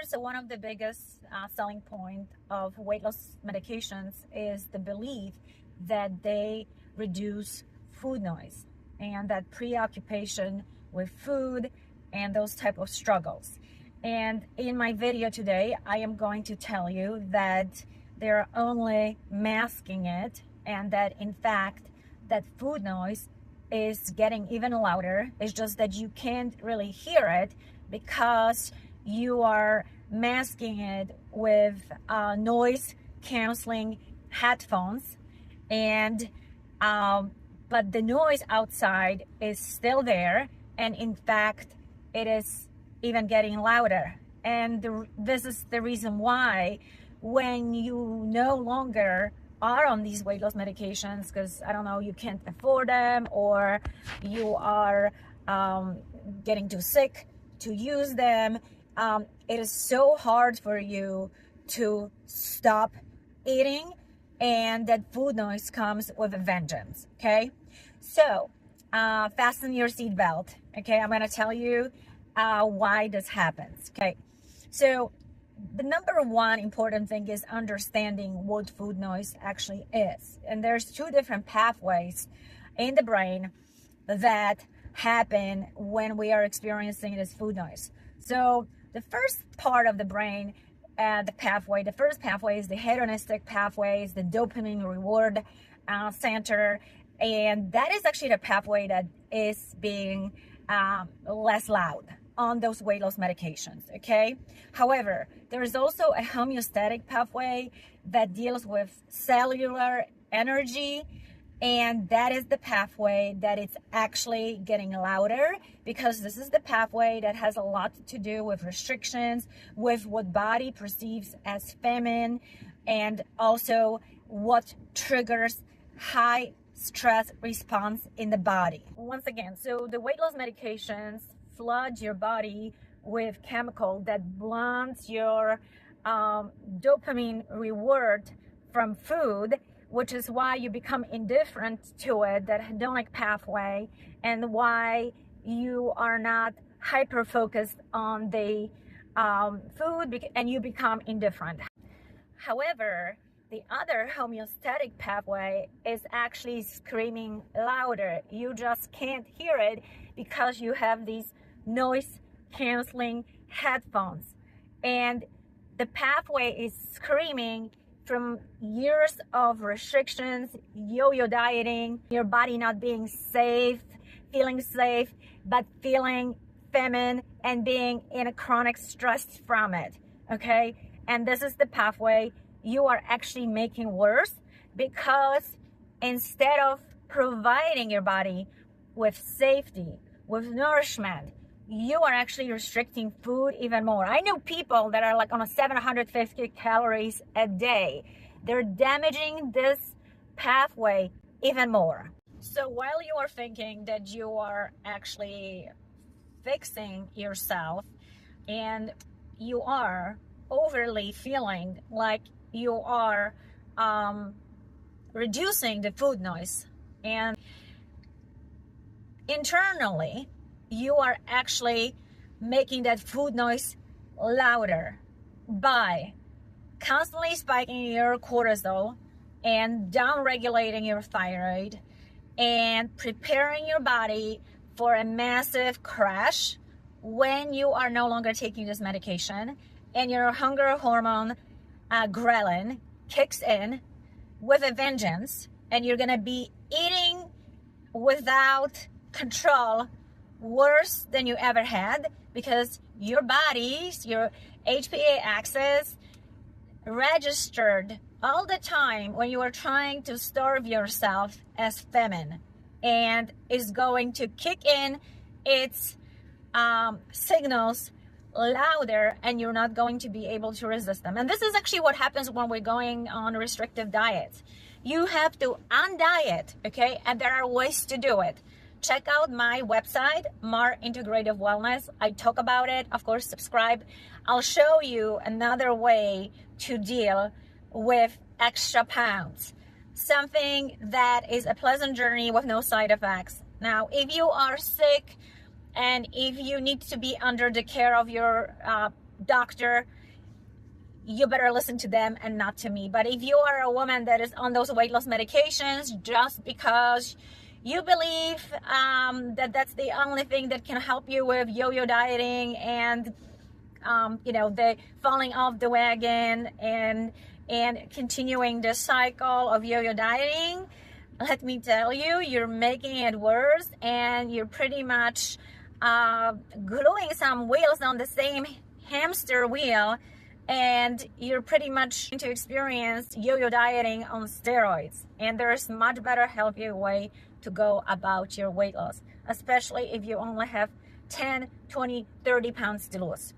course, one of the biggest selling point of weight loss medications is the belief that they reduce food noise and that preoccupation with food and those type of struggles. And in my video today, I am going to tell you that they're only masking it, and that in fact that food noise is getting even louder. It's just that you can't really hear it because you are masking it with noise canceling headphones, and but the noise outside is still there, and in fact it is even getting louder. And this is the reason why when you no longer are on these weight loss medications, because I don't know, you can't afford them, or you are getting too sick to use them, it is so hard for you to stop eating, and that food noise comes with a vengeance. Okay, so fasten your seatbelt. Okay, I'm gonna tell you why this happens. Okay, so the number one important thing is understanding what food noise actually is. And there's two different pathways in the brain that happen when we are experiencing this food noise. So the first part of the brain, the first pathway is the hedonistic pathway, is the dopamine reward center. And that is actually the pathway that is being less loud on those weight loss medications. Okay, however, there is also a homeostatic pathway that deals with cellular energy, and that is the pathway that it's actually getting louder, because this is the pathway that has a lot to do with restrictions, with what body perceives as feminine, and also what triggers high stress response in the body. Once again, so the weight loss medications flood your body with chemical that blunts your dopamine reward from food, which is why you become indifferent to it, that hedonic pathway, and why you are not hyper focused on the food, and you become indifferent. However, the other homeostatic pathway is actually screaming louder. You just can't hear it because you have these noise canceling headphones, and the pathway is screaming from years of restrictions, yo-yo dieting, your body not being safe, but feeling feminine and being in a chronic stress from it. Okay, and this is the pathway you are actually making worse, because instead of providing your body with safety, with nourishment, you are actually restricting food even more. I know people that are like on a 750 calories a day. They're damaging this pathway even more. So while you are thinking that you are actually fixing yourself, and you are overly feeling like you are reducing the food noise, and internally you are actually making that food noise louder by constantly spiking your cortisol and down regulating your thyroid and preparing your body for a massive crash when you are no longer taking this medication, and your hunger hormone ghrelin kicks in with a vengeance, and you're gonna be eating without control, worse than you ever had, because your body's, your HPA axis registered all the time when you are trying to starve yourself as feminine, and is going to kick in its signals louder, and you're not going to be able to resist them. And this is actually what happens when we're going on restrictive diets. You have to undiet, okay? And there are ways to do it. Check out my website, Mar Integrative Wellness. I talk about it. Of course, subscribe. I'll show you another way to deal with extra pounds. Something that is a pleasant journey with no side effects. Now, if you are sick and if you need to be under the care of your doctor, you better listen to them and not to me. But if you are a woman that is on those weight loss medications just because you believe that that's the only thing that can help you with yo-yo dieting and the falling off the wagon and continuing the cycle of yo-yo dieting, let me tell you, you're making it worse, and you're pretty much gluing some wheels on the same hamster wheel, and you're pretty much going to experience yo-yo dieting on steroids. And there's much better, healthier way to go about your weight loss, especially if you only have 10, 20, 30 pounds to lose.